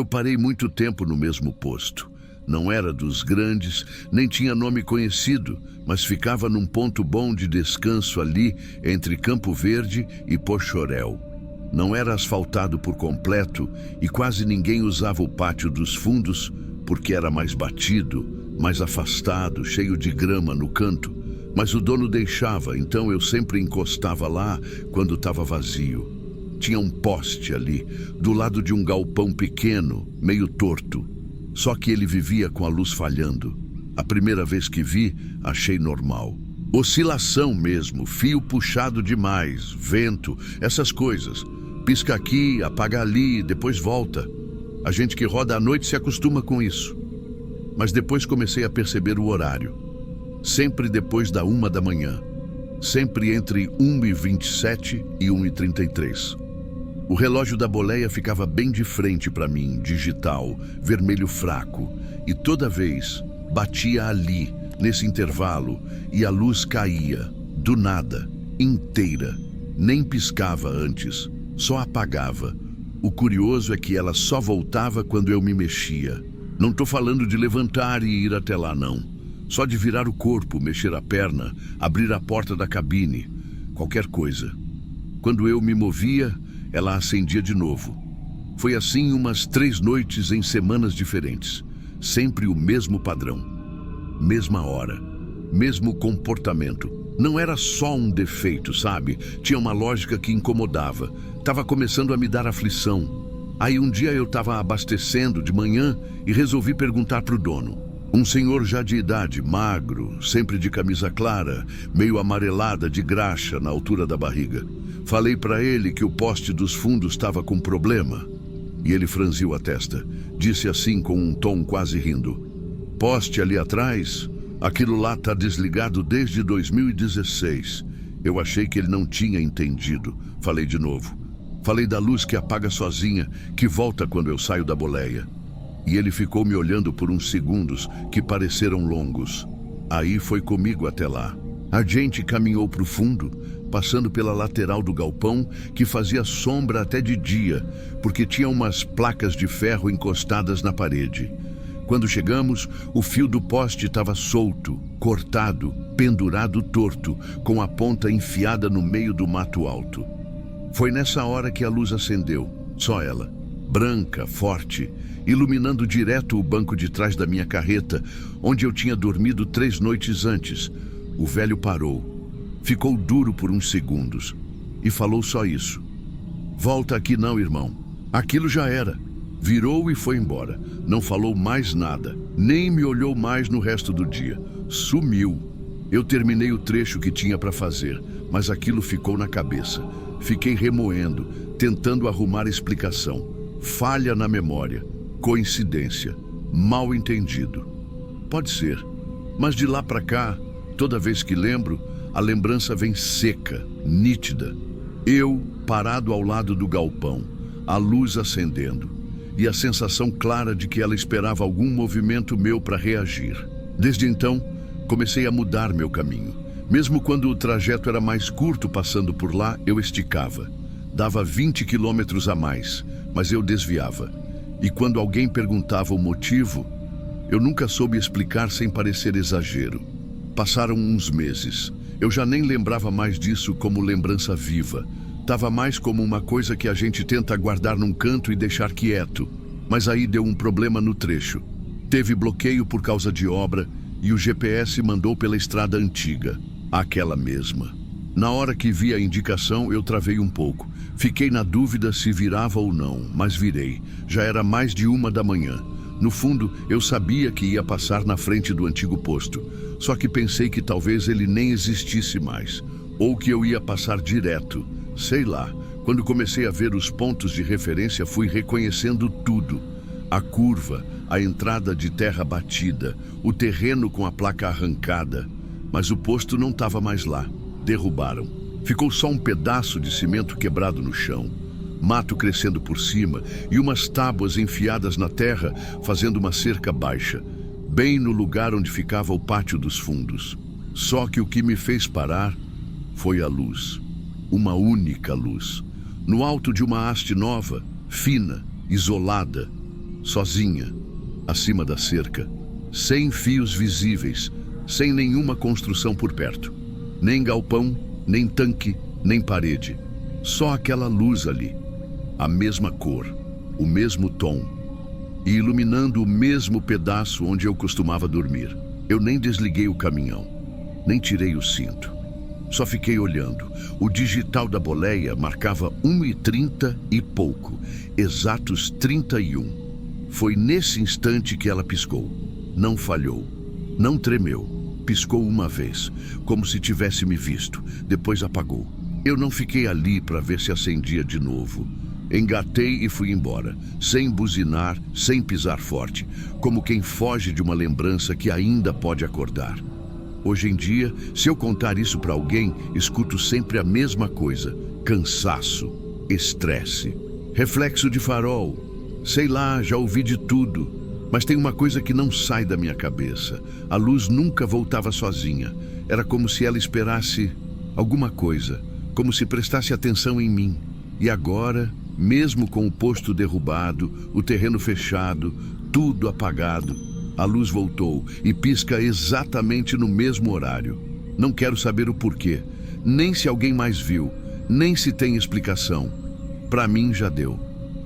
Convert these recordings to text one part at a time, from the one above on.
parei muito tempo no mesmo posto. Não era dos grandes, nem tinha nome conhecido, mas ficava num ponto bom de descanso ali entre Campo Verde e Pochorel. Não era asfaltado por completo e quase ninguém usava o pátio dos fundos porque era mais batido, mais afastado, cheio de grama no canto. Mas o dono deixava, então eu sempre encostava lá quando estava vazio. Tinha um poste ali, do lado de um galpão pequeno, meio torto. Só que ele vivia com a luz falhando. A primeira vez que vi, achei normal. Oscilação mesmo, fio puxado demais, vento, essas coisas. Pisca aqui, apaga ali, depois volta. A gente que roda à noite se acostuma com isso. Mas depois comecei a perceber o horário. Sempre depois da 1 da manhã. Sempre entre 1h27 e 1h33. O relógio da boleia ficava bem de frente para mim, digital, vermelho fraco. E toda vez batia ali, nesse intervalo, e a luz caía, do nada, inteira. Nem piscava antes, só apagava. O curioso é que ela só voltava quando eu me mexia. Não estou falando de levantar e ir até lá, não. Só de virar o corpo, mexer a perna, abrir a porta da cabine, qualquer coisa. Quando eu me movia, ela acendia de novo. Foi assim umas 3 noites em semanas diferentes. Sempre o mesmo padrão. Mesma hora. Mesmo comportamento. Não era só um defeito, sabe? Tinha uma lógica que incomodava. Tava começando a me dar aflição. Aí um dia eu estava abastecendo de manhã e resolvi perguntar pro dono. Um senhor já de idade, magro, sempre de camisa clara, meio amarelada de graxa na altura da barriga. Falei para ele que o poste dos fundos estava com problema. E ele franziu a testa. Disse assim com um tom quase rindo. Poste ali atrás? Aquilo lá tá desligado desde 2016. Eu achei que ele não tinha entendido. Falei de novo. Falei da luz que apaga sozinha, que volta quando eu saio da boleia. E ele ficou me olhando por uns segundos que pareceram longos. Aí foi comigo até lá. A gente caminhou para o fundo, passando pela lateral do galpão, que fazia sombra até de dia, porque tinha umas placas de ferro encostadas na parede. Quando chegamos, o fio do poste estava solto, cortado, pendurado torto, com a ponta enfiada no meio do mato alto. Foi nessa hora que a luz acendeu, só ela, branca, forte, iluminando direto o banco de trás da minha carreta, onde eu tinha dormido 3 noites antes. O velho parou, ficou duro por uns segundos e falou só isso. Volta aqui não, irmão. Aquilo já era. Virou e foi embora. Não falou mais nada, nem me olhou mais no resto do dia. Sumiu. Eu terminei o trecho que tinha para fazer, mas aquilo ficou na cabeça. Fiquei remoendo, tentando arrumar explicação. Falha na memória. Coincidência, mal entendido. Pode ser, mas de lá para cá, toda vez que lembro, a lembrança vem seca, nítida. Eu parado ao lado do galpão, a luz acendendo, e a sensação clara de que ela esperava algum movimento meu para reagir. Desde então, comecei a mudar meu caminho. Mesmo quando o trajeto era mais curto passando por lá, eu esticava. Dava 20 quilômetros a mais, mas eu desviava. E quando alguém perguntava o motivo, eu nunca soube explicar sem parecer exagero. Passaram uns meses. Eu já nem lembrava mais disso como lembrança viva. Tava mais como uma coisa que a gente tenta guardar num canto e deixar quieto. Mas aí deu um problema no trecho. Teve bloqueio por causa de obra e o GPS mandou pela estrada antiga, aquela mesma. Na hora que vi a indicação, eu travei um pouco. Fiquei na dúvida se virava ou não, mas virei. Já era mais de 1 da manhã. No fundo, eu sabia que ia passar na frente do antigo posto. Só que pensei que talvez ele nem existisse mais. Ou que eu ia passar direto. Sei lá. Quando comecei a ver os pontos de referência, fui reconhecendo tudo. A curva, a entrada de terra batida, o terreno com a placa arrancada. Mas o posto não estava mais lá. Derrubaram. Ficou só um pedaço de cimento quebrado no chão, mato crescendo por cima e umas tábuas enfiadas na terra fazendo uma cerca baixa, bem no lugar onde ficava o pátio dos fundos. Só que o que me fez parar foi a luz. Uma única luz. No alto de uma haste nova, fina, isolada, sozinha, acima da cerca, sem fios visíveis, sem nenhuma construção por perto. Nem galpão, nem tanque, nem parede. Só aquela luz ali. A mesma cor, o mesmo tom. E iluminando o mesmo pedaço onde eu costumava dormir. Eu nem desliguei o caminhão, nem tirei o cinto. Só fiquei olhando. O digital da boleia marcava 1h30 e pouco. Exatos 31. Foi nesse instante que ela piscou. Não falhou. Não tremeu. Piscou uma vez, como se tivesse me visto. Depois apagou. Eu não fiquei ali para ver se acendia de novo. Engatei e fui embora, sem buzinar, sem pisar forte, como quem foge de uma lembrança que ainda pode acordar. Hoje em dia, se eu contar isso para alguém, escuto sempre a mesma coisa: cansaço, estresse, reflexo de farol. Sei lá, já ouvi de tudo. Mas tem uma coisa que não sai da minha cabeça. A luz nunca voltava sozinha. Era como se ela esperasse alguma coisa, como se prestasse atenção em mim. E agora, mesmo com o posto derrubado, o terreno fechado, tudo apagado, a luz voltou e pisca exatamente no mesmo horário. Não quero saber o porquê, nem se alguém mais viu, nem se tem explicação. Para mim já deu.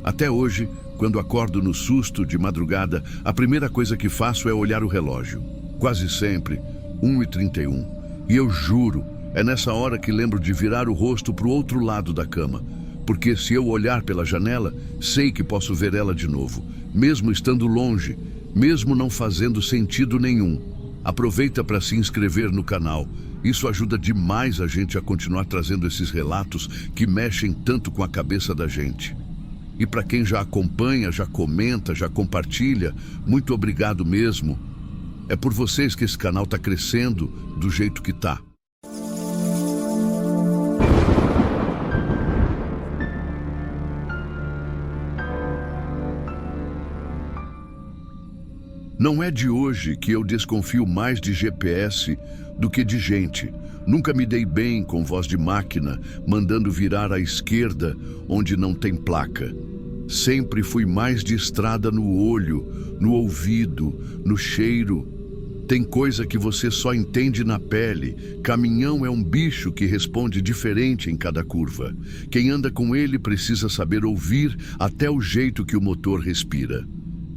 Até hoje, quando acordo no susto de madrugada, a primeira coisa que faço é olhar o relógio. Quase sempre, 1h31. E eu juro, é nessa hora que lembro de virar o rosto para o outro lado da cama. Porque se eu olhar pela janela, sei que posso ver ela de novo, mesmo estando longe, mesmo não fazendo sentido nenhum. Aproveita para se inscrever no canal. Isso ajuda demais a gente a continuar trazendo esses relatos que mexem tanto com a cabeça da gente. E para quem já acompanha, já comenta, já compartilha, muito obrigado mesmo. É por vocês que esse canal está crescendo do jeito que está. Não é de hoje que eu desconfio mais de GPS do que de gente. Nunca me dei bem com voz de máquina, mandando virar à esquerda onde não tem placa. Sempre fui mais de estrada no olho, no ouvido, no cheiro. Tem coisa que você só entende na pele. Caminhão é um bicho que responde diferente em cada curva. Quem anda com ele precisa saber ouvir até o jeito que o motor respira.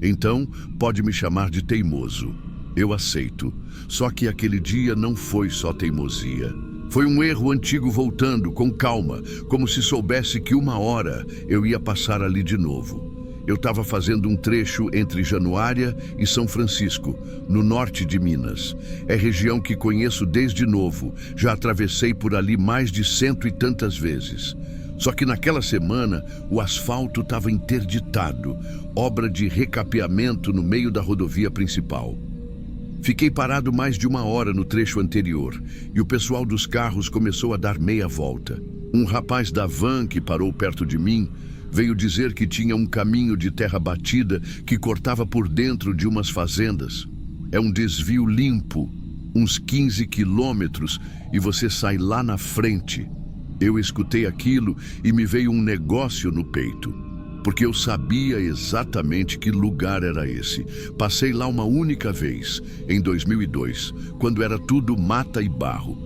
Então, pode me chamar de teimoso. Eu aceito. Só que aquele dia não foi só teimosia. Foi um erro antigo voltando, com calma, como se soubesse que uma hora eu ia passar ali de novo. Eu estava fazendo um trecho entre Januária e São Francisco, no norte de Minas. É região que conheço desde novo. Já atravessei por ali mais de 100 e tantas vezes. Só que naquela semana, o asfalto estava interditado, obra de recapeamento no meio da rodovia principal. Fiquei parado mais de 1 hora no trecho anterior, e o pessoal dos carros começou a dar meia volta. Um rapaz da van que parou perto de mim veio dizer que tinha um caminho de terra batida que cortava por dentro de umas fazendas. É um desvio limpo, uns 15 quilômetros, e você sai lá na frente. Eu escutei aquilo e me veio um negócio no peito, porque eu sabia exatamente que lugar era esse. Passei lá uma única vez, em 2002, quando era tudo mata e barro.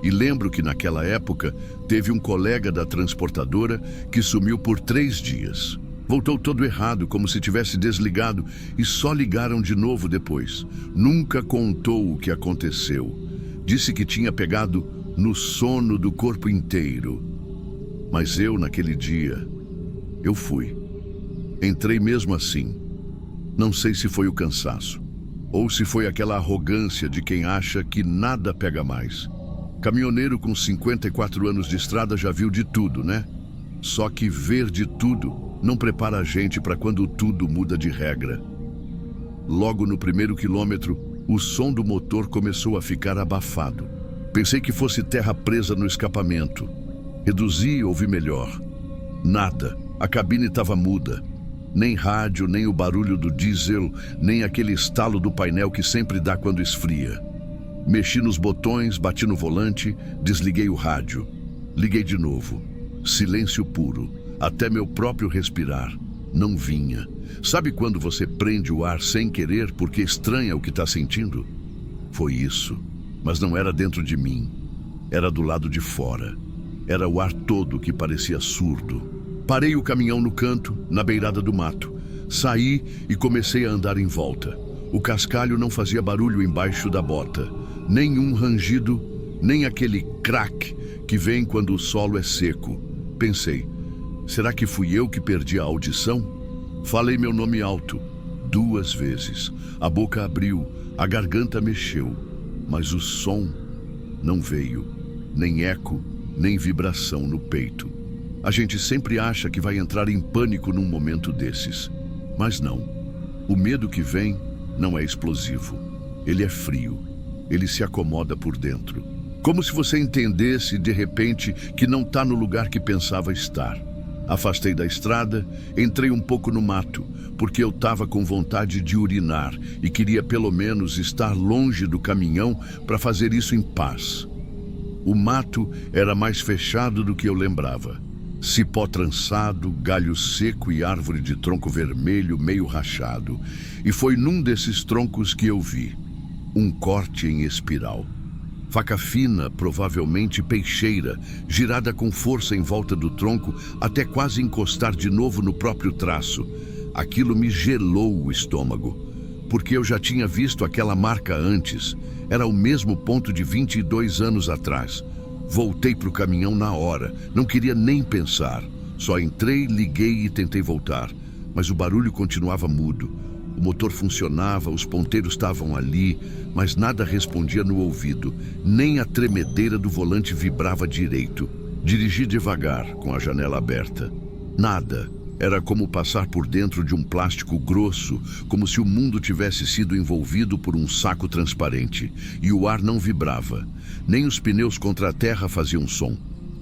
E lembro que naquela época teve um colega da transportadora que sumiu por 3 dias. Voltou todo errado, como se tivesse desligado, e só ligaram de novo depois. Nunca contou o que aconteceu. Disse que tinha pegado no sono do corpo inteiro. Mas eu, naquele dia, eu fui. Entrei mesmo assim. Não sei se foi o cansaço, ou se foi aquela arrogância de quem acha que nada pega mais. Caminhoneiro com 54 anos de estrada já viu de tudo, né? Só que ver de tudo não prepara a gente para quando tudo muda de regra. Logo no primeiro quilômetro, o som do motor começou a ficar abafado. Pensei que fosse terra presa no escapamento. Reduzi e ouvi melhor. Nada. A cabine estava muda. Nem rádio, nem o barulho do diesel, nem aquele estalo do painel que sempre dá quando esfria. Mexi nos botões, bati no volante, desliguei o rádio. Liguei de novo. Silêncio puro. Até meu próprio respirar não vinha. Sabe quando você prende o ar sem querer porque estranha o que está sentindo? Foi isso, mas não era dentro de mim. Era do lado de fora. Era o ar todo que parecia surdo. Parei o caminhão no canto, na beirada do mato. Saí e comecei a andar em volta. O cascalho não fazia barulho embaixo da bota. Nenhum rangido, nem aquele crack que vem quando o solo é seco. Pensei, será que fui eu que perdi a audição? Falei meu nome alto, 2 vezes. A boca abriu, a garganta mexeu, mas o som não veio. Nem eco, nem vibração no peito. A gente sempre acha que vai entrar em pânico num momento desses. Mas não. O medo que vem não é explosivo. Ele é frio. Ele se acomoda por dentro. Como se você entendesse, de repente, que não está no lugar que pensava estar. Afastei da estrada, entrei um pouco no mato, porque eu estava com vontade de urinar e queria pelo menos estar longe do caminhão para fazer isso em paz. O mato era mais fechado do que eu lembrava. Cipó trançado, galho seco e árvore de tronco vermelho meio rachado. E foi num desses troncos que eu vi um corte em espiral. Faca fina, provavelmente peixeira, girada com força em volta do tronco até quase encostar de novo no próprio traço. Aquilo me gelou o estômago, porque eu já tinha visto aquela marca antes. Era o mesmo ponto de 22 anos atrás. Voltei para o caminhão na hora, não queria nem pensar. Só entrei, liguei e tentei voltar, mas o barulho continuava mudo. O motor funcionava, os ponteiros estavam ali, mas nada respondia no ouvido. Nem a tremedeira do volante vibrava direito. Dirigi devagar, com a janela aberta. Nada. Era como passar por dentro de um plástico grosso, como se o mundo tivesse sido envolvido por um saco transparente. E o ar não vibrava. Nem os pneus contra a terra faziam som.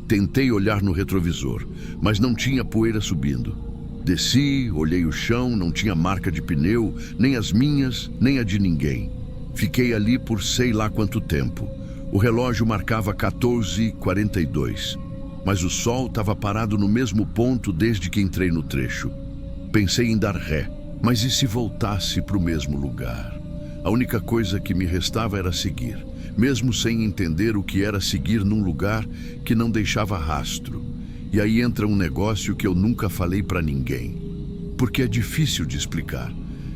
Tentei olhar no retrovisor, mas não tinha poeira subindo. Desci, olhei o chão, não tinha marca de pneu, nem as minhas, nem a de ninguém. Fiquei ali por sei lá quanto tempo. O relógio marcava 14h42. Mas o sol estava parado no mesmo ponto desde que entrei no trecho. Pensei em dar ré, mas e se voltasse para o mesmo lugar? A única coisa que me restava era seguir, mesmo sem entender o que era seguir num lugar que não deixava rastro. E aí entra um negócio que eu nunca falei para ninguém, porque é difícil de explicar.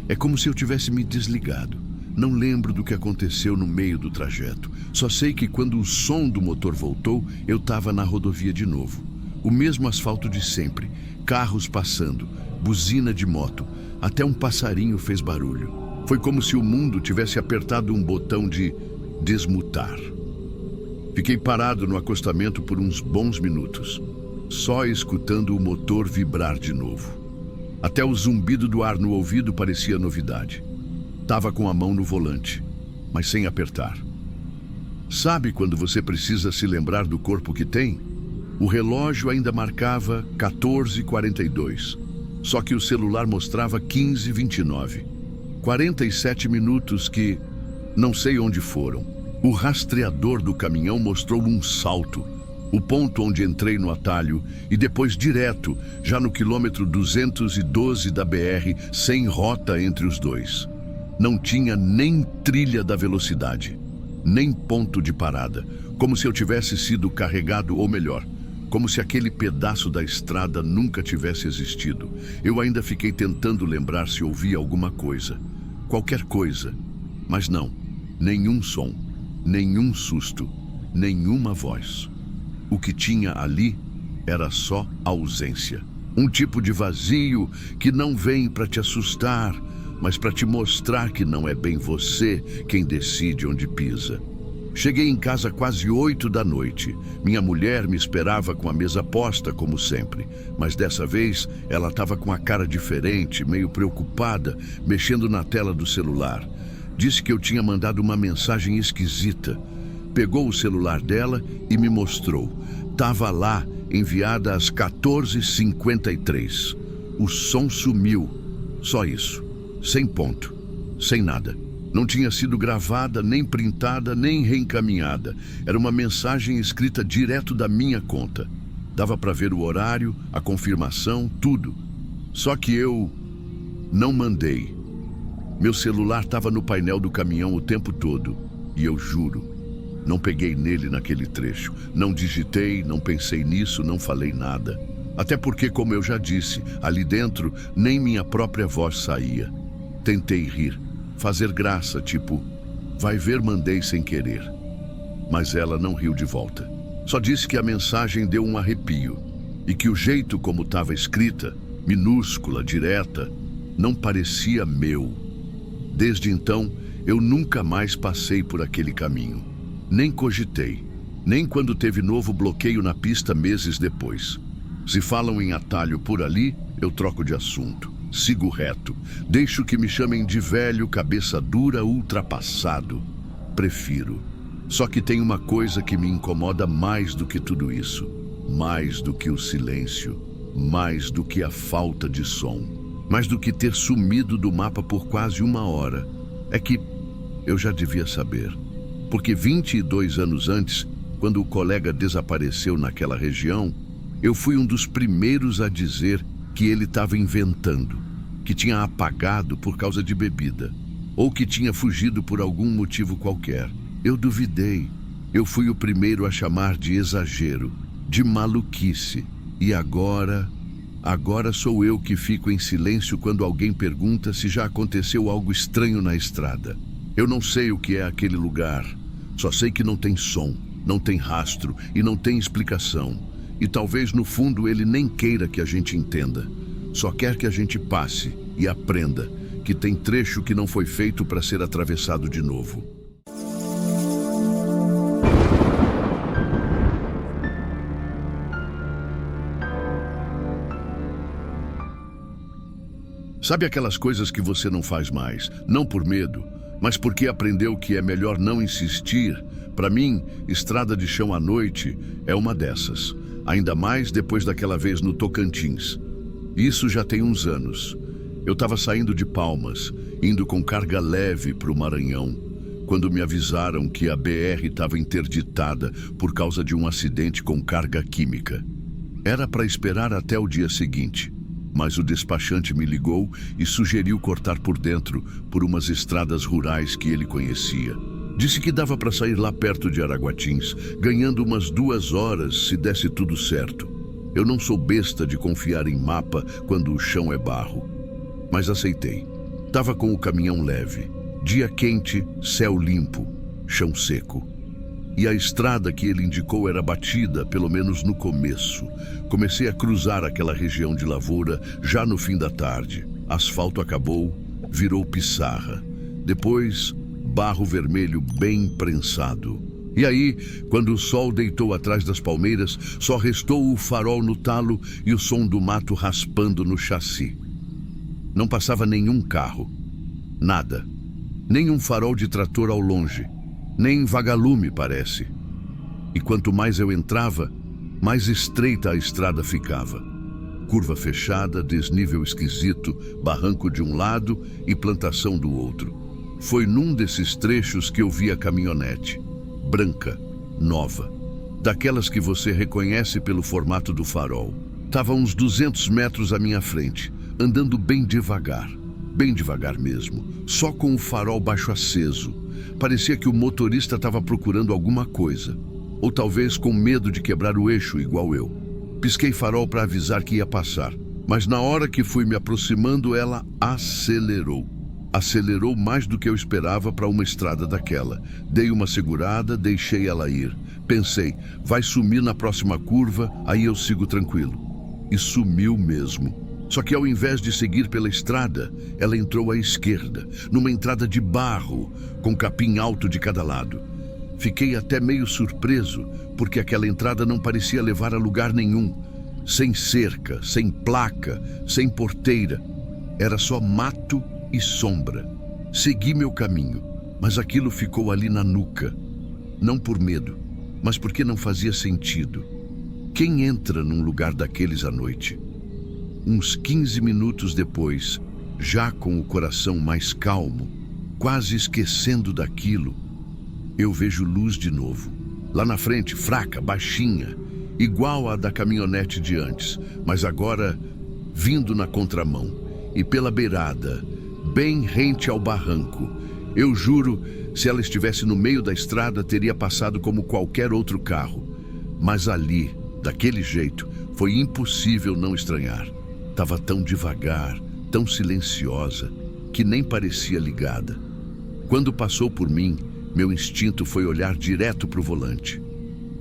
É como se eu tivesse me desligado. Não lembro do que aconteceu no meio do trajeto. Só sei que quando o som do motor voltou, eu estava na rodovia de novo. O mesmo asfalto de sempre, carros passando, buzina de moto, até um passarinho fez barulho. Foi como se o mundo tivesse apertado um botão de desmutar. Fiquei parado no acostamento por uns bons minutos, só escutando o motor vibrar de novo. Até o zumbido do ar no ouvido parecia novidade. Estava com a mão no volante, mas sem apertar. Sabe quando você precisa se lembrar do corpo que tem? O relógio ainda marcava 14h42, só que o celular mostrava 15h29. 47 minutos que não sei onde foram. O rastreador do caminhão mostrou um salto, o ponto onde entrei no atalho e depois direto, já no quilômetro 212 da BR, sem rota entre os dois. Não tinha nem trilha da velocidade, nem ponto de parada, como se eu tivesse sido carregado, ou melhor, como se aquele pedaço da estrada nunca tivesse existido. Eu ainda fiquei tentando lembrar se ouvia alguma coisa, qualquer coisa, mas não, nenhum som, nenhum susto, nenhuma voz. O que tinha ali era só ausência. Um tipo de vazio que não vem para te assustar, mas para te mostrar que não é bem você quem decide onde pisa. Cheguei em casa quase 8 da noite. Minha mulher me esperava com a mesa posta, como sempre, mas dessa vez ela estava com a cara diferente, meio preocupada, mexendo na tela do celular. Disse que eu tinha mandado uma mensagem esquisita. Pegou o celular dela e me mostrou. Tava lá, enviada às 14h53. O som sumiu. Só isso. Sem ponto. Sem nada. Não tinha sido gravada, nem printada, nem reencaminhada. Era uma mensagem escrita direto da minha conta. Dava para ver o horário, a confirmação, tudo. Só que eu Não mandei. Meu celular estava no painel do caminhão o tempo todo. E eu juro, não peguei nele naquele trecho. Não digitei, não pensei nisso, não falei nada. Até porque, como eu já disse, ali dentro nem minha própria voz saía. Tentei rir, fazer graça, tipo, vai ver, mandei sem querer. Mas ela não riu de volta. Só disse que a mensagem deu um arrepio e que o jeito como estava escrita, minúscula, direta, não parecia meu. Desde então, eu nunca mais passei por aquele caminho. Nem cogitei, nem quando teve novo bloqueio na pista meses depois. Se falam em atalho por ali, eu troco de assunto. Sigo reto. Deixo que me chamem de velho, cabeça dura, ultrapassado. Prefiro. Só que tem uma coisa que me incomoda mais do que tudo isso. Mais do que o silêncio. Mais do que a falta de som. Mais do que ter sumido do mapa por quase 1 hora. É que eu já devia saber. Porque 22 anos antes, quando o colega desapareceu naquela região, eu fui um dos primeiros a dizer que ele estava inventando, que tinha apagado por causa de bebida, ou que tinha fugido por algum motivo qualquer. Eu duvidei. Eu fui o primeiro a chamar de exagero, de maluquice. E agora sou eu que fico em silêncio quando alguém pergunta se já aconteceu algo estranho na estrada. Eu não sei o que é aquele lugar. Só sei que não tem som, não tem rastro e não tem explicação. E talvez no fundo ele nem queira que a gente entenda. Só quer que a gente passe e aprenda que tem trecho que não foi feito para ser atravessado de novo. Sabe aquelas coisas que você não faz mais, não por medo, mas porque aprendeu que é melhor não insistir? Para mim, estrada de chão à noite é uma dessas. Ainda mais depois daquela vez no Tocantins. Isso já tem uns anos. Eu estava saindo de Palmas, indo com carga leve para o Maranhão, quando me avisaram que a BR estava interditada por causa de um acidente com carga química. Era para esperar até o dia seguinte, mas o despachante me ligou e sugeriu cortar por dentro por umas estradas rurais que ele conhecia. Disse que dava para sair lá perto de Araguatins, ganhando umas 2 horas se desse tudo certo. Eu não sou besta de confiar em mapa quando o chão é barro. Mas aceitei. Tava com o caminhão leve. Dia quente, céu limpo, chão seco. E a estrada que ele indicou era batida, pelo menos no começo. Comecei a cruzar aquela região de lavoura já no fim da tarde. Asfalto acabou, virou pissarra. Depois, barro vermelho bem prensado. E aí, quando o sol deitou atrás das palmeiras, só restou o farol no talo e o som do mato raspando no chassi. Não passava nenhum carro. Nada. Nem um farol de trator ao longe. Nem vagalume, parece. E quanto mais eu entrava, mais estreita a estrada ficava. Curva fechada, desnível esquisito, barranco de um lado e plantação do outro. Foi num desses trechos que eu vi a caminhonete. Branca, nova. Daquelas que você reconhece pelo formato do farol. Tava uns 200 metros à minha frente, andando bem devagar mesmo, só com o farol baixo aceso. Parecia que o motorista estava procurando alguma coisa, ou talvez com medo de quebrar o eixo igual eu. Pisquei farol para avisar que ia passar, mas na hora que fui me aproximando, ela acelerou. Acelerou mais do que eu esperava para uma estrada daquela. Dei uma segurada, deixei ela ir. Pensei, vai sumir na próxima curva, aí eu sigo tranquilo. E sumiu mesmo. Só que ao invés de seguir pela estrada, ela entrou à esquerda, numa entrada de barro, com capim alto de cada lado. Fiquei até meio surpreso, porque aquela entrada não parecia levar a lugar nenhum. Sem cerca, sem placa, sem porteira. Era só mato e sombra. Segui meu caminho, mas aquilo ficou ali na nuca. Não por medo, mas porque não fazia sentido. Quem entra num lugar daqueles à noite? Uns 15 minutos depois, já com o coração mais calmo, quase esquecendo daquilo, eu vejo luz de novo. Lá na frente, fraca, baixinha, igual à da caminhonete de antes, mas agora vindo na contramão. e pela beirada, bem rente ao barranco. Eu juro, se ela estivesse no meio da estrada, teria passado como qualquer outro carro. Mas ali, daquele jeito, foi impossível não estranhar. Estava tão devagar, tão silenciosa, que nem parecia ligada. Quando passou por mim, meu instinto foi olhar direto para o volante.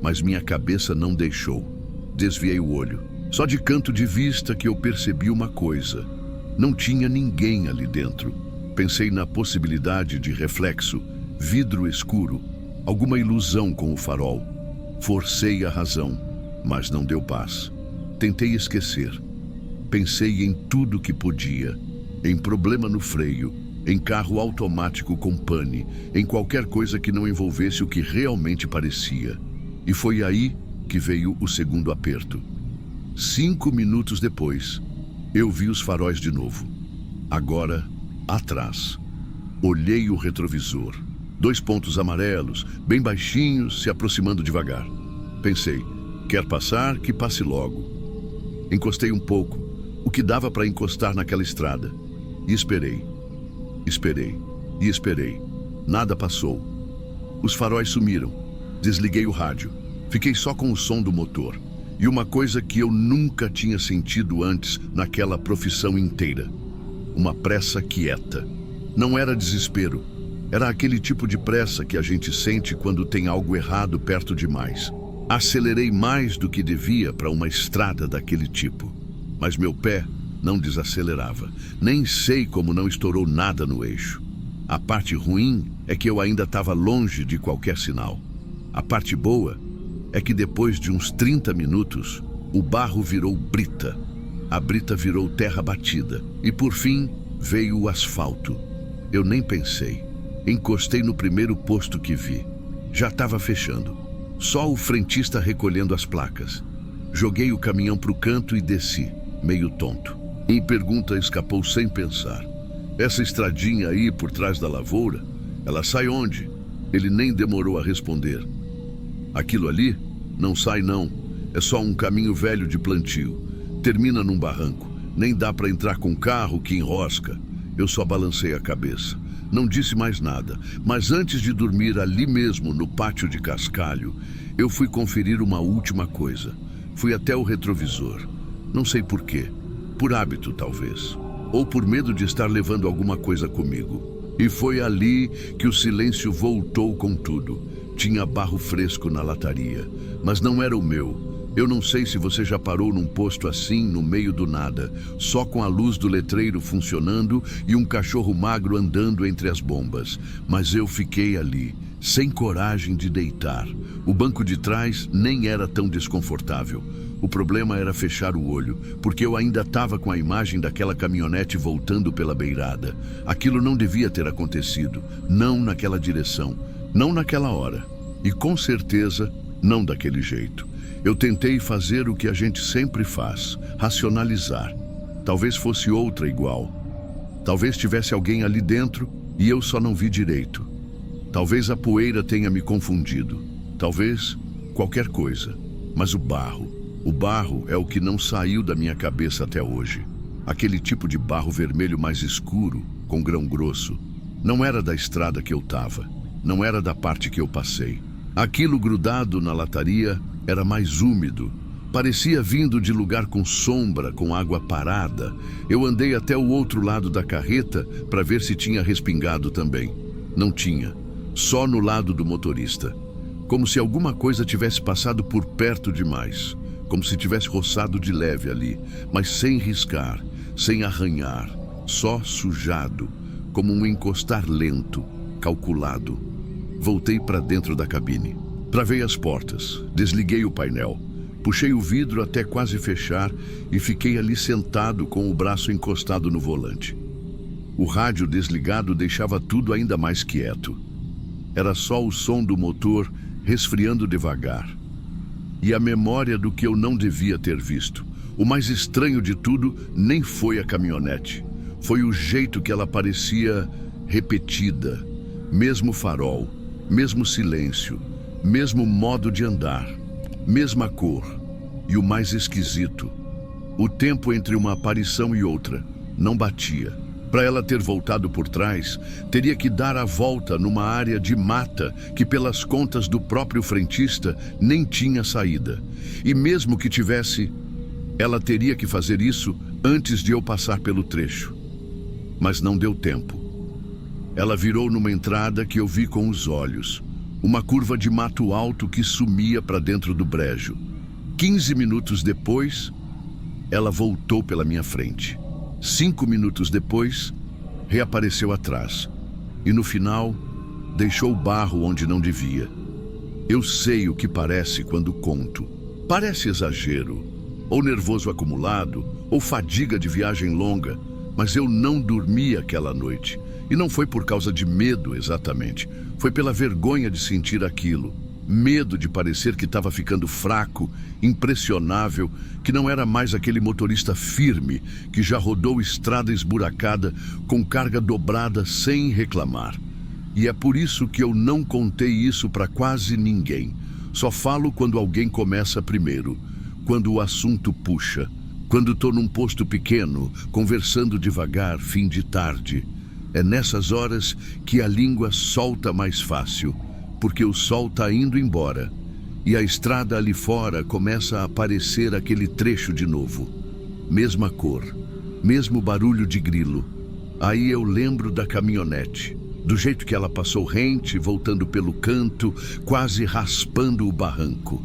Mas minha cabeça não deixou. Desviei o olho. Só de canto de vista que eu percebi uma coisa. Não tinha ninguém ali dentro. Pensei na possibilidade de reflexo, vidro escuro, alguma ilusão com o farol. Forcei a razão, mas não deu paz. Tentei esquecer. Pensei em tudo que podia. Em problema no freio, em carro automático com pane, em qualquer coisa que não envolvesse o que realmente parecia. E foi aí que veio o segundo aperto. 5 minutos depois, eu vi os faróis de novo. Agora, atrás. Olhei o retrovisor. 2 pontos amarelos, bem baixinhos, se aproximando devagar. Pensei, quer passar, que passe logo. Encostei um pouco, o que dava para encostar naquela estrada. E esperei. Esperei. E esperei. Nada passou. Os faróis sumiram. Desliguei o rádio. Fiquei só com o som do motor. E uma coisa que eu nunca tinha sentido antes naquela profissão inteira. Uma pressa quieta. Não era desespero. Era aquele tipo de pressa que a gente sente quando tem algo errado perto demais. Acelerei mais do que devia para uma estrada daquele tipo. Mas meu pé não desacelerava. Nem sei como não estourou nada no eixo. A parte ruim é que eu ainda estava longe de qualquer sinal. A parte boa é que depois de uns 30 minutos, o barro virou brita. A brita virou terra batida. E por fim, veio o asfalto. Eu nem pensei. Encostei no primeiro posto que vi. Já estava fechando. Só o frentista recolhendo as placas. Joguei o caminhão para o canto e desci, meio tonto. Minha pergunta escapou sem pensar. Essa estradinha aí por trás da lavoura, ela sai onde? Ele nem demorou a responder. Aquilo ali? Não sai não. É só um caminho velho de plantio. Termina num barranco. Nem dá para entrar com carro que enrosca. Eu só balancei a cabeça. Não disse mais nada, mas antes de dormir ali mesmo no pátio de cascalho, eu fui conferir uma última coisa. Fui até o retrovisor. Não sei por quê. Por hábito, talvez. Ou por medo de estar levando alguma coisa comigo. E foi ali que o silêncio voltou com tudo. Tinha barro fresco na lataria, mas não era o meu. Eu não sei se você já parou num posto assim, no meio do nada, só com a luz do letreiro funcionando e um cachorro magro andando entre as bombas. Mas eu fiquei ali, sem coragem de deitar. O banco de trás nem era tão desconfortável. O problema era fechar o olho, porque eu ainda estava com a imagem daquela caminhonete voltando pela beirada. Aquilo não devia ter acontecido, não naquela direção, não naquela hora. E com certeza, não daquele jeito. Eu tentei fazer o que a gente sempre faz, racionalizar. Talvez fosse outra igual. Talvez tivesse alguém ali dentro e eu só não vi direito. Talvez a poeira tenha me confundido. Talvez qualquer coisa. Mas o barro é o que não saiu da minha cabeça até hoje. Aquele tipo de barro vermelho mais escuro, com grão grosso. Não era da estrada que eu estava. Não era da parte que eu passei. Aquilo grudado na lataria era mais úmido. Parecia vindo de lugar com sombra, com água parada. Eu andei até o outro lado da carreta para ver se tinha respingado também. Não tinha. Só no lado do motorista. Como se alguma coisa tivesse passado por perto demais. Como se tivesse roçado de leve ali, mas sem riscar, sem arranhar. Só sujado, como um encostar lento, calculado. Voltei para dentro da cabine. Travei as portas, desliguei o painel, puxei o vidro até quase fechar e fiquei ali sentado com o braço encostado no volante. O rádio desligado deixava tudo ainda mais quieto. Era só o som do motor resfriando devagar. E a memória do que eu não devia ter visto. O mais estranho de tudo nem foi a caminhonete. Foi o jeito que ela parecia repetida. Mesmo farol, mesmo silêncio, mesmo modo de andar, mesma cor. E o mais esquisito, o tempo entre uma aparição e outra, Não batia. Para ela ter voltado por trás, teria que dar a volta numa área de mata que, pelas contas do próprio frentista, nem tinha saída. E mesmo que tivesse, ela teria que fazer isso antes de eu passar pelo trecho. Mas não deu tempo. Ela virou numa entrada que eu vi com os olhos. Uma curva de mato alto que sumia para dentro do brejo. 15 minutos depois, ela voltou pela minha frente. 5 minutos depois, reapareceu atrás. E no final, deixou o barro onde não devia. Eu sei o que parece quando conto. Parece exagero, ou nervoso acumulado, ou fadiga de viagem longa, mas eu não dormi aquela noite. E não foi por causa de medo, exatamente. Foi pela vergonha de sentir aquilo. Medo de parecer que estava ficando fraco, impressionável, que não era mais aquele motorista firme que já rodou estrada esburacada com carga dobrada sem reclamar. E é por isso que eu não contei isso para quase ninguém. Só falo quando alguém começa primeiro, quando o assunto puxa, quando estou num posto pequeno, conversando devagar, fim de tarde. É nessas horas que a língua solta mais fácil, porque o sol está indo embora e a estrada ali fora começa a aparecer aquele trecho de novo. Mesma cor, mesmo barulho de grilo. Aí eu lembro da caminhonete, do jeito que ela passou rente, voltando pelo canto, quase raspando o barranco.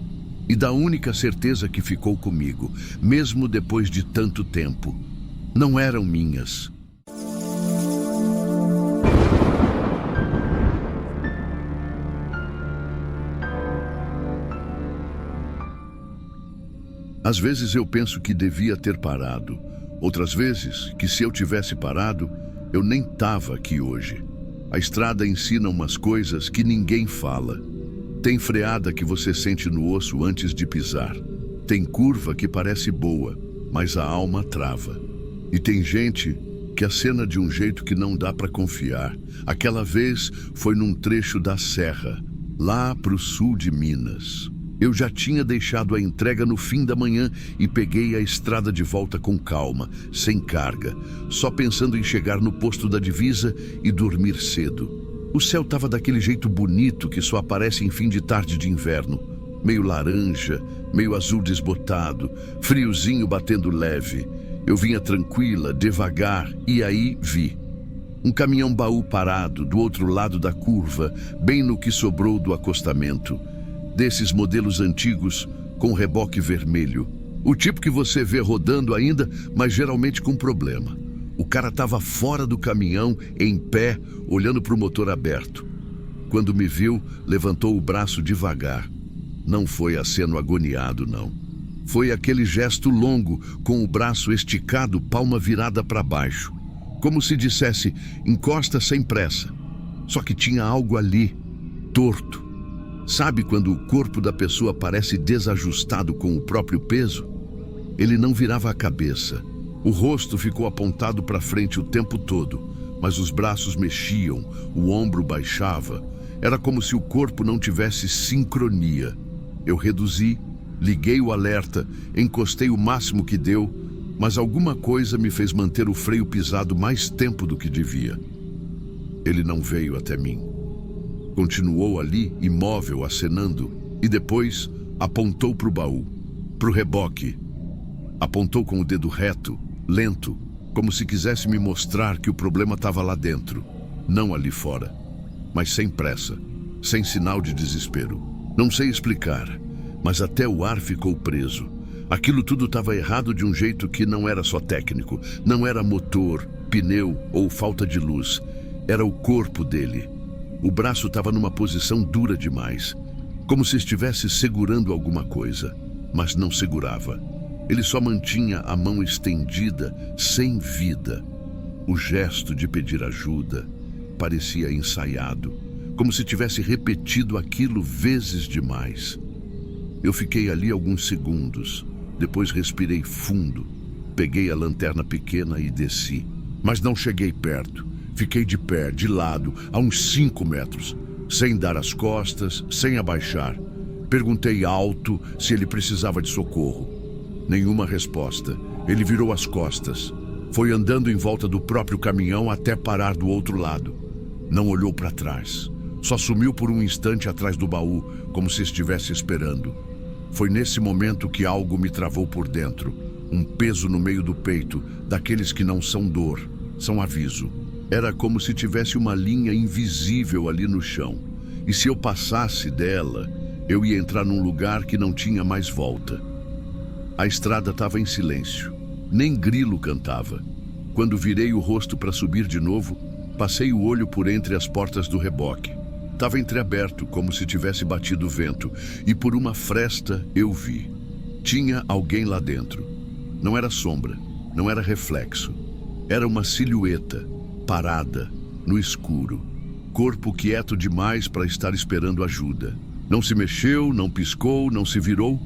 E da única certeza que ficou comigo, mesmo depois de tanto tempo. Não eram minhas. Às vezes eu penso que devia ter parado. Outras vezes, que se eu tivesse parado, eu nem estava aqui hoje. A estrada ensina umas coisas que ninguém fala. Tem freada que você sente no osso antes de pisar. Tem curva que parece boa, mas a alma trava. E tem gente que acena de um jeito que não dá para confiar. Aquela vez foi num trecho da serra, lá pro sul de Minas. Eu já tinha deixado a entrega no fim da manhã e peguei a estrada de volta com calma, sem carga, só pensando em chegar no posto da divisa e dormir cedo. O céu estava daquele jeito bonito que só aparece em fim de tarde de inverno, meio laranja, meio azul desbotado, friozinho batendo leve. Eu vinha tranquila, devagar, e aí vi um caminhão-baú parado do outro lado da curva, bem no que sobrou do acostamento. Desses modelos antigos com reboque vermelho. O tipo que você vê rodando ainda, mas geralmente com problema. O cara estava fora do caminhão, em pé, olhando para o motor aberto. Quando me viu, levantou o braço devagar. Não foi aceno agoniado, não. Foi aquele gesto longo, com o braço esticado, palma virada para baixo. Como se dissesse, encosta sem pressa. Só que tinha algo ali, torto. Sabe quando o corpo da pessoa parece desajustado com o próprio peso? Ele não virava a cabeça. O rosto ficou apontado para frente o tempo todo, mas os braços mexiam, o ombro baixava. Era como se o corpo não tivesse sincronia. Eu reduzi, liguei o alerta, encostei o máximo que deu, mas alguma coisa me fez manter o freio pisado mais tempo do que devia. Ele não veio até mim. Continuou ali, imóvel, acenando, e depois apontou para o baú, para o reboque. Apontou com o dedo reto, lento, como se quisesse me mostrar que o problema estava lá dentro, não ali fora. Mas sem pressa, sem sinal de desespero. Não sei explicar, mas até o ar ficou preso. Aquilo tudo estava errado de um jeito que não era só técnico, não era motor, pneu ou falta de luz. Era o corpo dele. O braço estava numa posição dura demais, como se estivesse segurando alguma coisa, mas não segurava. Ele só mantinha a mão estendida, sem vida. O gesto de pedir ajuda parecia ensaiado, como se tivesse repetido aquilo vezes demais. Eu fiquei ali alguns segundos, depois respirei fundo, peguei a lanterna pequena e desci, mas não cheguei perto. Fiquei de pé, de lado, a uns 5 metros, sem dar as costas, sem abaixar. Perguntei alto se ele precisava de socorro. Nenhuma resposta. Ele virou as costas. Foi andando em volta do próprio caminhão até parar do outro lado. Não olhou para trás. Só sumiu por um instante atrás do baú, como se estivesse esperando. Foi nesse momento que algo me travou por dentro. Um peso no meio do peito, daqueles que não são dor, são aviso. Era como se tivesse uma linha invisível ali no chão. E se eu passasse dela, eu ia entrar num lugar que não tinha mais volta. A estrada estava em silêncio. Nem grilo cantava. Quando virei o rosto para subir de novo, passei o olho por entre as portas do reboque. Estava entreaberto, como se tivesse batido vento, e por uma fresta eu vi. Tinha alguém lá dentro. Não era sombra, não era reflexo. Era uma silhueta, parada, no escuro. Corpo quieto demais para estar esperando ajuda. Não se mexeu, não piscou, não se virou.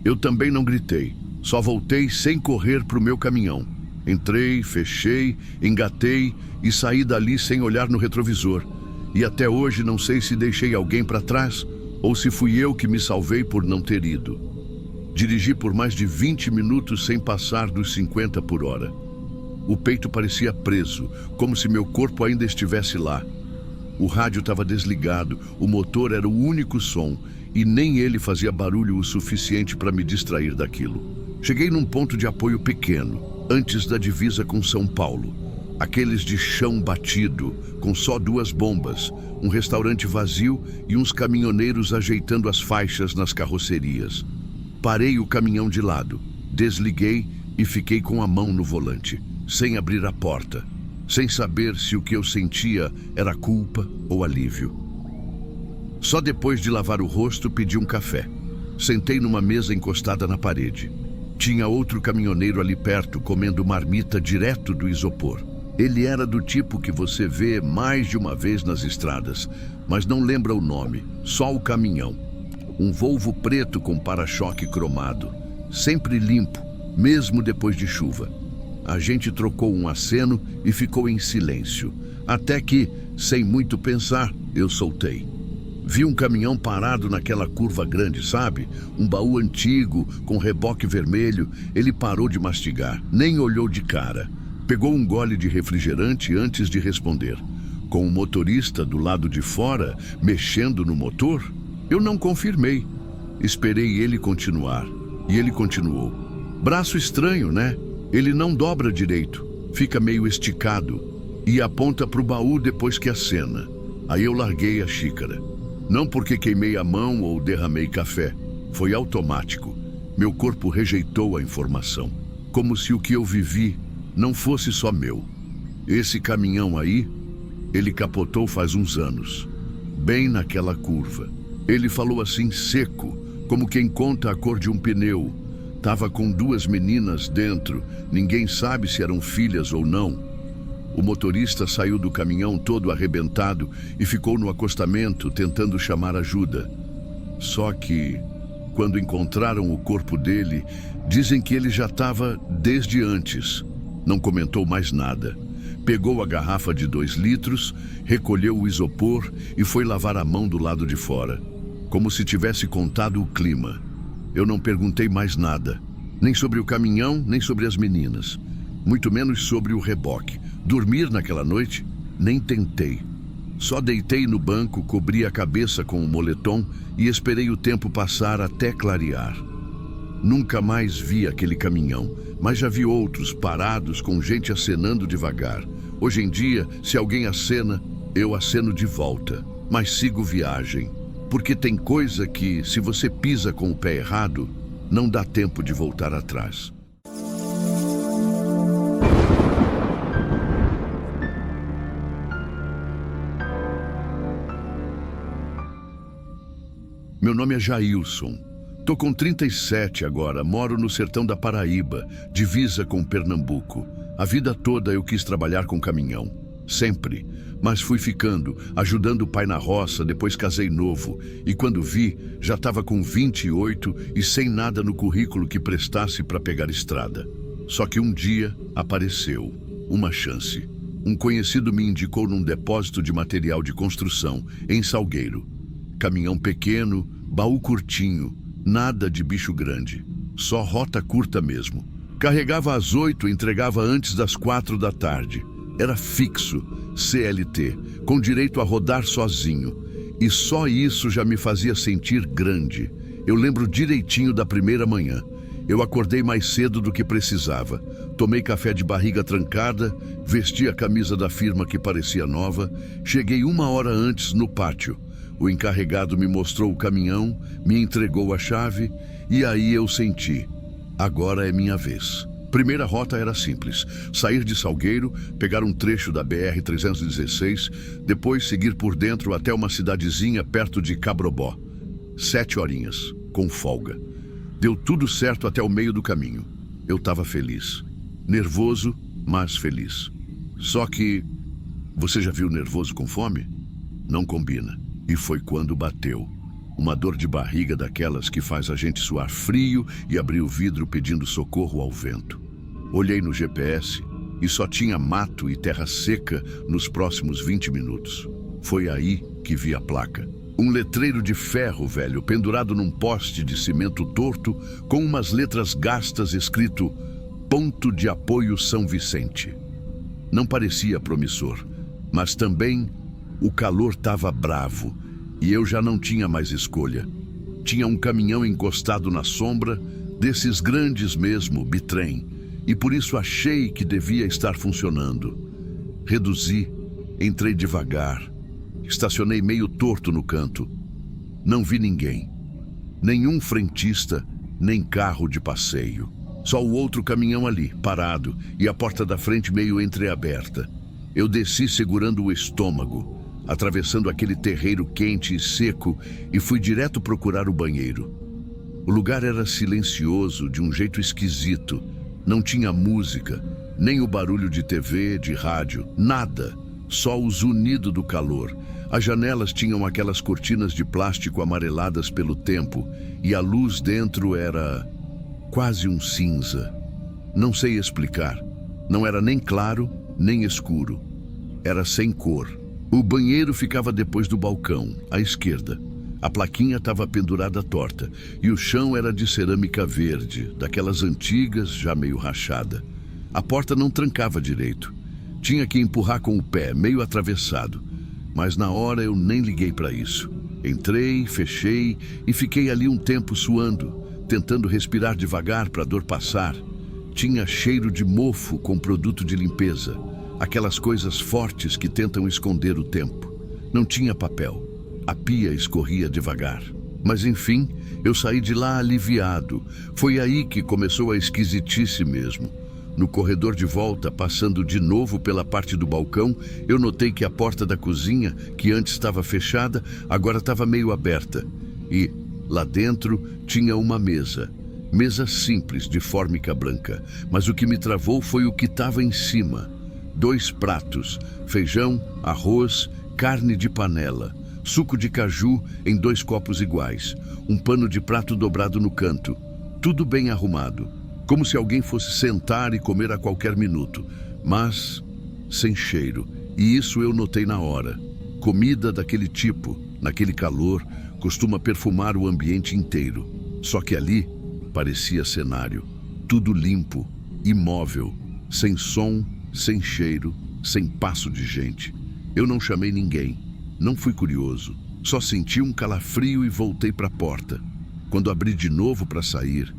Eu também não gritei. Só voltei sem correr para o meu caminhão. Entrei, fechei, engatei e saí dali sem olhar no retrovisor. E até hoje não sei se deixei alguém para trás ou se fui eu que me salvei por não ter ido. Dirigi por mais de 20 minutos sem passar dos 50 por hora. O peito parecia preso, como se meu corpo ainda estivesse lá. O rádio estava desligado, o motor era o único som e nem ele fazia barulho o suficiente para me distrair daquilo. Cheguei num ponto de apoio pequeno, antes da divisa com São Paulo. Aqueles de chão batido, com só 2 bombas, um restaurante vazio e uns caminhoneiros ajeitando as faixas nas carrocerias. Parei o caminhão de lado, desliguei e fiquei com a mão no volante, sem abrir a porta, sem saber se o que eu sentia era culpa ou alívio. Só depois de lavar o rosto pedi um café. Sentei numa mesa encostada na parede. Tinha outro caminhoneiro ali perto comendo marmita direto do isopor. Ele era do tipo que você vê mais de uma vez nas estradas, mas não lembra o nome, só o caminhão. Um Volvo preto com para-choque cromado, sempre limpo, mesmo depois de chuva. A gente trocou um aceno e ficou em silêncio, até que, sem muito pensar, eu soltei. Vi um caminhão parado naquela curva grande, sabe? Um baú antigo, com reboque vermelho. Ele parou de mastigar, nem olhou de cara. Pegou um gole de refrigerante antes de responder. Com o motorista do lado de fora, mexendo no motor, eu não confirmei. Esperei ele continuar. E ele continuou. Braço estranho, né? Ele não dobra direito. Fica meio esticado. E aponta pro baú depois que acena. Aí eu larguei a xícara. Não porque queimei a mão ou derramei café. Foi automático. Meu corpo rejeitou a informação. Como se o que eu vivi não fosse só meu. Esse caminhão aí, ele capotou faz uns anos. Bem naquela curva. Ele falou assim seco, como quem conta a cor de um pneu. Tava com 2 meninas dentro. Ninguém sabe se eram filhas ou não. O motorista saiu do caminhão todo arrebentado e ficou no acostamento tentando chamar ajuda. Só que, quando encontraram o corpo dele, dizem que ele já estava desde antes. Não comentou mais nada. Pegou a garrafa de 2 litros, recolheu o isopor e foi lavar a mão do lado de fora. Como se tivesse contado o clima. Eu não perguntei mais nada. Nem sobre o caminhão, nem sobre as meninas. Muito menos sobre o reboque. Dormir naquela noite? Nem tentei. Só deitei no banco, cobri a cabeça com o moletom e esperei o tempo passar até clarear. Nunca mais vi aquele caminhão, mas já vi outros parados com gente acenando devagar. Hoje em dia, se alguém acena, eu aceno de volta, mas sigo viagem. Porque tem coisa que, se você pisa com o pé errado, não dá tempo de voltar atrás. Meu nome é Jailson. Tô com 37 agora, moro no sertão da Paraíba, divisa com Pernambuco. A vida toda eu quis trabalhar com caminhão. Sempre. Mas fui ficando, ajudando o pai na roça, depois casei novo. E quando vi, já estava com 28 e sem nada no currículo que prestasse para pegar estrada. Só que um dia apareceu uma chance. Um conhecido me indicou num depósito de material de construção, em Salgueiro. Caminhão pequeno, baú curtinho, nada de bicho grande. Só rota curta mesmo. Carregava às 8, entregava antes das 4 da tarde. Era fixo, CLT, com direito a rodar sozinho. E só isso já me fazia sentir grande. Eu lembro direitinho da primeira manhã. Eu acordei mais cedo do que precisava. Tomei café de barriga trancada, vesti a camisa da firma que parecia nova, cheguei 1 hora antes no pátio. O encarregado me mostrou o caminhão, me entregou a chave e aí eu senti: agora é minha vez. Primeira rota era simples: sair de Salgueiro, pegar um trecho da BR-316, depois seguir por dentro até uma cidadezinha perto de Cabrobó. 7 horinhas, com folga. Deu tudo certo até o meio do caminho. Eu estava feliz. Nervoso, mas feliz. Só que... você já viu nervoso com fome? Não combina. E foi quando bateu. Uma dor de barriga daquelas que faz a gente suar frio e abrir o vidro pedindo socorro ao vento. Olhei no GPS e só tinha mato e terra seca nos próximos 20 minutos. Foi aí que vi a placa. Um letreiro de ferro velho pendurado num poste de cimento torto com umas letras gastas escrito Ponto de Apoio São Vicente. Não parecia promissor, mas também o calor estava bravo e eu já não tinha mais escolha. Tinha um caminhão encostado na sombra, desses grandes mesmo, bitrem, e por isso achei que devia estar funcionando. Reduzi, entrei devagar. Estacionei meio torto no canto. Não vi ninguém. Nenhum frentista, nem carro de passeio. Só o outro caminhão ali, parado, e a porta da frente meio entreaberta. Eu desci segurando o estômago, atravessando aquele terreiro quente e seco, e fui direto procurar o banheiro. O lugar era silencioso, de um jeito esquisito. Não tinha música, nem o barulho de TV, de rádio, nada. Só o zunido do calor. As janelas tinham aquelas cortinas de plástico amareladas pelo tempo e a luz dentro era quase um cinza. Não sei explicar. Não era nem claro, nem escuro. Era sem cor. O banheiro ficava depois do balcão, à esquerda. A plaquinha estava pendurada torta e o chão era de cerâmica verde, daquelas antigas, já meio rachada. A porta não trancava direito. Tinha que empurrar com o pé, meio atravessado. Mas na hora eu nem liguei para isso. Entrei, fechei e fiquei ali um tempo suando, tentando respirar devagar para a dor passar. Tinha cheiro de mofo com produto de limpeza, aquelas coisas fortes que tentam esconder o tempo. Não tinha papel. A pia escorria devagar. Mas enfim, eu saí de lá aliviado. Foi aí que começou a esquisitice mesmo. No corredor de volta, passando de novo pela parte do balcão, eu notei que a porta da cozinha, que antes estava fechada, agora estava meio aberta. E, lá dentro, tinha uma mesa. Mesa simples, de fórmica branca. Mas o que me travou foi o que estava em cima. 2 pratos, feijão, arroz, carne de panela, suco de caju em 2 copos iguais, um pano de prato dobrado no canto. Tudo bem arrumado. Como se alguém fosse sentar e comer a qualquer minuto, mas sem cheiro. E isso eu notei na hora. Comida daquele tipo, naquele calor, costuma perfumar o ambiente inteiro. Só que ali parecia cenário. Tudo limpo, imóvel, sem som, sem cheiro, sem passo de gente. Eu não chamei ninguém, não fui curioso. Só senti um calafrio e voltei para a porta. Quando abri de novo para sair,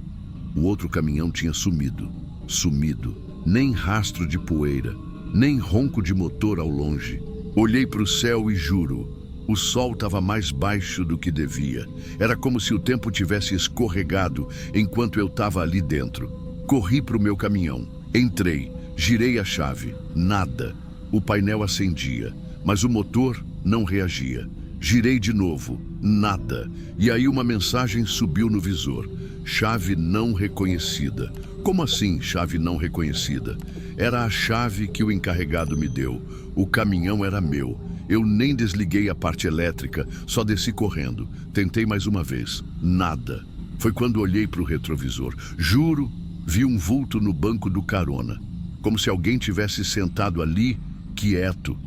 o outro caminhão tinha sumido. Sumido. Nem rastro de poeira, nem ronco de motor ao longe. Olhei para o céu e juro, o sol estava mais baixo do que devia. Era como se o tempo tivesse escorregado enquanto eu estava ali dentro. Corri para o meu caminhão. Entrei, girei a chave. Nada. O painel acendia, mas o motor não reagia. Girei de novo. Nada. E aí uma mensagem subiu no visor. Chave não reconhecida. Como assim, chave não reconhecida? Era a chave que o encarregado me deu. O caminhão era meu. Eu nem desliguei a parte elétrica, só desci correndo. Tentei mais uma vez. Nada. Foi quando olhei para o retrovisor. Juro, vi um vulto no banco do carona. Como se alguém tivesse sentado ali, quieto.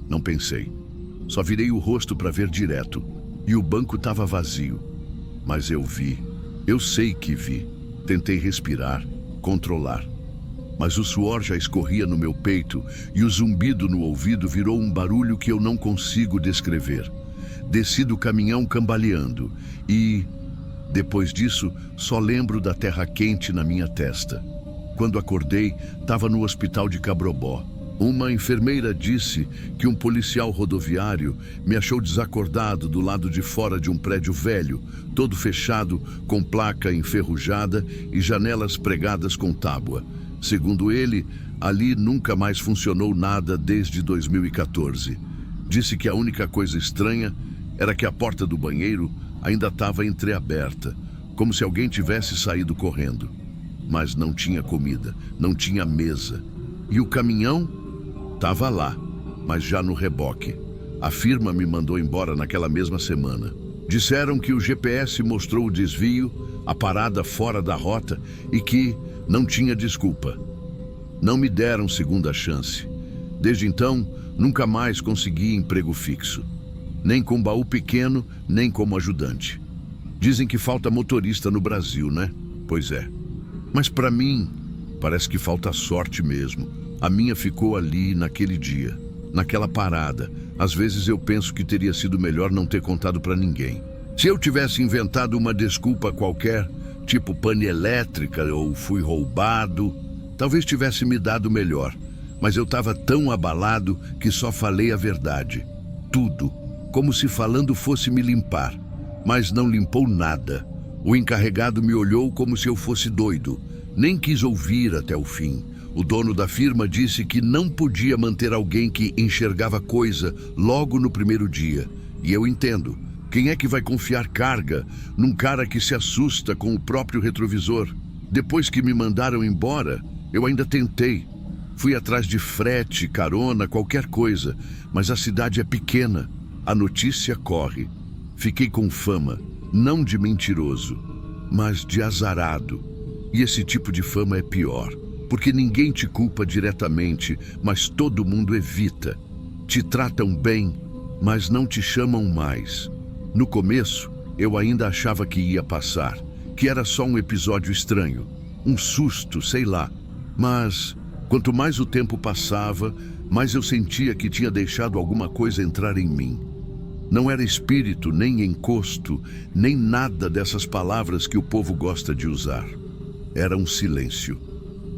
Não pensei. Só virei o rosto para ver direto. E o banco estava vazio. Mas eu vi. Eu sei que vi. Tentei respirar. controlar. Mas o suor já escorria no meu peito e o zumbido no ouvido virou um barulho que eu não consigo descrever. Desci do caminhão cambaleando e, depois disso, só lembro da terra quente na minha testa. Quando acordei, estava no hospital de Cabrobó. Uma enfermeira disse que um policial rodoviário me achou desacordado do lado de fora de um prédio velho, todo fechado, com placa enferrujada e janelas pregadas com tábua. Segundo ele, ali nunca mais funcionou nada desde 2014. Disse que a única coisa estranha era que a porta do banheiro ainda estava entreaberta, como se alguém tivesse saído correndo. Mas não tinha comida, não tinha mesa. E o caminhão estava lá, mas já no reboque. A firma me mandou embora naquela mesma semana. Disseram que o GPS mostrou o desvio, a parada fora da rota e que não tinha desculpa. Não me deram segunda chance. Desde então, nunca mais consegui emprego fixo. Nem com baú pequeno, nem como ajudante. Dizem que falta motorista no Brasil, né? Pois é. Mas para mim, parece que falta sorte mesmo. A minha ficou ali naquele dia, naquela parada. Às vezes eu penso que teria sido melhor não ter contado para ninguém. Se eu tivesse inventado uma desculpa qualquer, tipo pane elétrica ou fui roubado, talvez tivesse me dado melhor. Mas eu estava tão abalado que só falei a verdade. Tudo, como se falando fosse me limpar. Mas não limpou nada. O encarregado me olhou como se eu fosse doido. Nem quis ouvir até o fim. O dono da firma disse que não podia manter alguém que enxergava coisa logo no primeiro dia. E eu entendo. Quem é que vai confiar carga num cara que se assusta com o próprio retrovisor? Depois que me mandaram embora, eu ainda tentei. Fui atrás de frete, carona, qualquer coisa. Mas a cidade é pequena. A notícia corre. Fiquei com fama, não de mentiroso, mas de azarado. E esse tipo de fama é pior. Porque ninguém te culpa diretamente, mas todo mundo evita. Te tratam bem, mas não te chamam mais. No começo, eu ainda achava que ia passar, que era só um episódio estranho, um susto, sei lá. Mas, quanto mais o tempo passava, mais eu sentia que tinha deixado alguma coisa entrar em mim. Não era espírito, nem encosto, nem nada dessas palavras que o povo gosta de usar. Era um silêncio.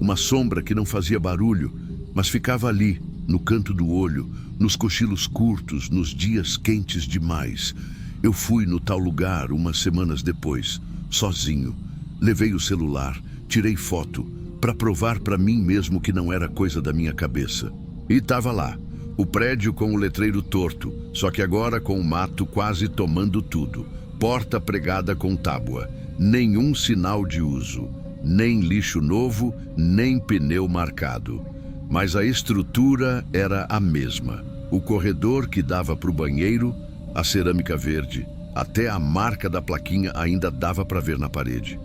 Uma sombra que não fazia barulho, mas ficava ali, no canto do olho, nos cochilos curtos, nos dias quentes demais. Eu fui no tal lugar umas semanas depois, sozinho. Levei o celular, tirei foto, para provar para mim mesmo que não era coisa da minha cabeça. E estava lá, o prédio com o letreiro torto, só que agora com o mato quase tomando tudo. Porta pregada com tábua, nenhum sinal de uso. Nem lixo novo, nem pneu marcado. Mas a estrutura era a mesma. O corredor que dava para o banheiro, a cerâmica verde, até a marca da plaquinha ainda dava para ver na parede.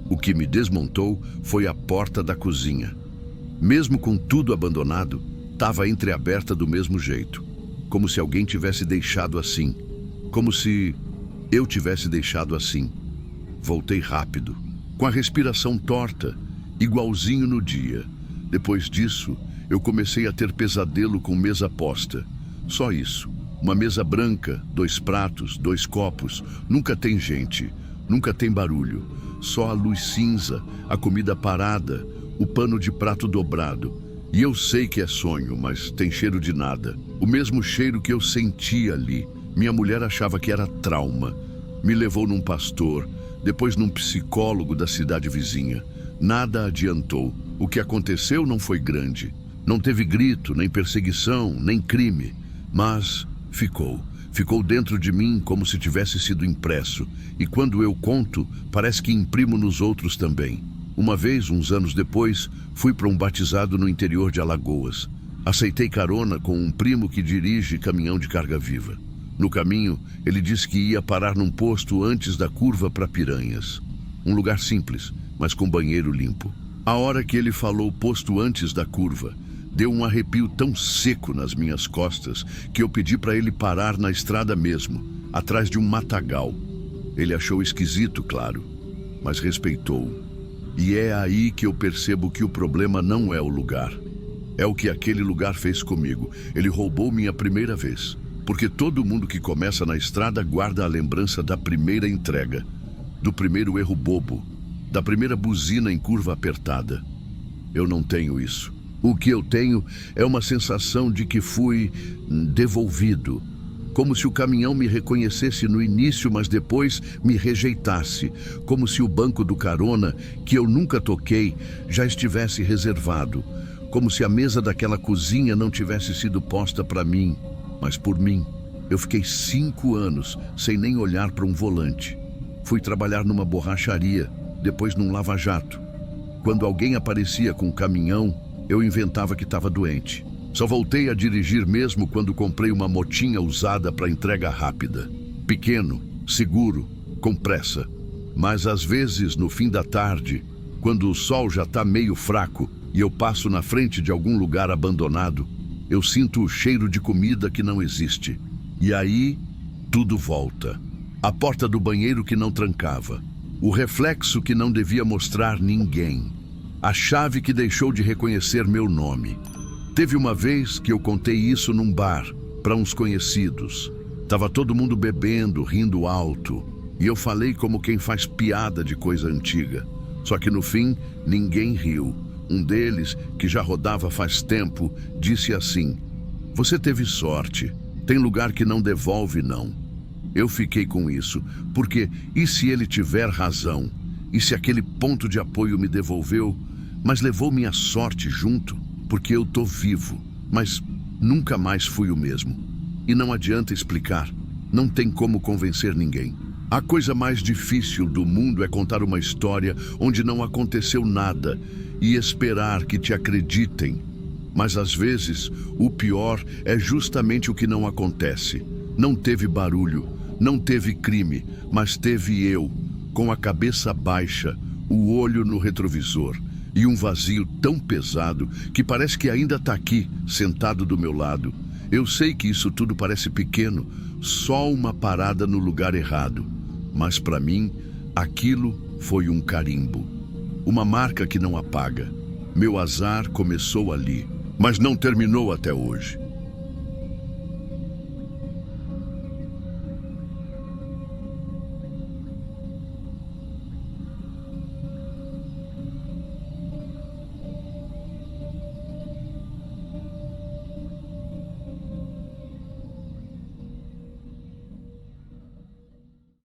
O que me desmontou foi a porta da cozinha. Mesmo com tudo abandonado, estava entreaberta do mesmo jeito. Como se alguém tivesse deixado assim. Como se eu tivesse deixado assim. Voltei rápido, com a respiração torta, igualzinho no dia. Depois disso, eu comecei a ter pesadelo com mesa posta. Só isso. Uma mesa branca, 2 pratos, 2 copos. Nunca tem gente, nunca tem barulho. Só a luz cinza, a comida parada, o pano de prato dobrado. E eu sei que é sonho, mas tem cheiro de nada. O mesmo cheiro que eu sentia ali. Minha mulher achava que era trauma. Me levou num pastor, depois num psicólogo da cidade vizinha. Nada adiantou. O que aconteceu não foi grande. Não teve grito, nem perseguição, nem crime. Mas ficou. Ficou dentro de mim como se tivesse sido impresso. E quando eu conto, parece que imprimo nos outros também. Uma vez, uns anos depois, fui para um batizado no interior de Alagoas. Aceitei carona com um primo que dirige caminhão de carga viva. No caminho, ele disse que ia parar num posto antes da curva para Piranhas. Um lugar simples, mas com banheiro limpo. A hora que ele falou posto antes da curva, deu um arrepio tão seco nas minhas costas que eu pedi para ele parar na estrada mesmo, atrás de um matagal. Ele achou esquisito, claro, mas respeitou. E é aí que eu percebo que o problema não é o lugar. É o que aquele lugar fez comigo. Ele roubou minha primeira vez. Porque todo mundo que começa na estrada guarda a lembrança da primeira entrega, do primeiro erro bobo, da primeira buzina em curva apertada. Eu não tenho isso. O que eu tenho é uma sensação de que fui devolvido. Como se o caminhão me reconhecesse no início, mas depois me rejeitasse. Como se o banco do carona, que eu nunca toquei, já estivesse reservado. Como se a mesa daquela cozinha não tivesse sido posta para mim, mas por mim. Eu fiquei 5 anos sem nem olhar para um volante. Fui trabalhar numa borracharia, depois num lava-jato. Quando alguém aparecia com um caminhão, eu inventava que estava doente. Só voltei a dirigir mesmo quando comprei uma motinha usada para entrega rápida. Pequeno, seguro, com pressa. Mas às vezes, no fim da tarde, quando o sol já está meio fraco e eu passo na frente de algum lugar abandonado, eu sinto o cheiro de comida que não existe. E aí, tudo volta. A porta do banheiro que não trancava. O reflexo que não devia mostrar ninguém. A chave que deixou de reconhecer meu nome. Teve uma vez que eu contei isso num bar, para uns conhecidos. Tava todo mundo bebendo, rindo alto. E eu falei como quem faz piada de coisa antiga. Só que no fim, ninguém riu. Um deles, que já rodava faz tempo, disse assim: "Você teve sorte. Tem lugar que não devolve, não." Eu fiquei com isso, porque e se ele tiver razão? E se aquele ponto de apoio me devolveu, mas levou minha sorte junto? Porque eu tô vivo, mas nunca mais fui o mesmo. E não adianta explicar, não tem como convencer ninguém. A coisa mais difícil do mundo é contar uma história onde não aconteceu nada e esperar que te acreditem. Mas às vezes, o pior é justamente o que não acontece. Não teve barulho, não teve crime, mas teve eu, com a cabeça baixa, o olho no retrovisor e um vazio tão pesado que parece que ainda está aqui, sentado do meu lado. Eu sei que isso tudo parece pequeno, só uma parada no lugar errado. Mas para mim, aquilo foi um carimbo. Uma marca que não apaga. Meu azar começou ali, mas não terminou até hoje.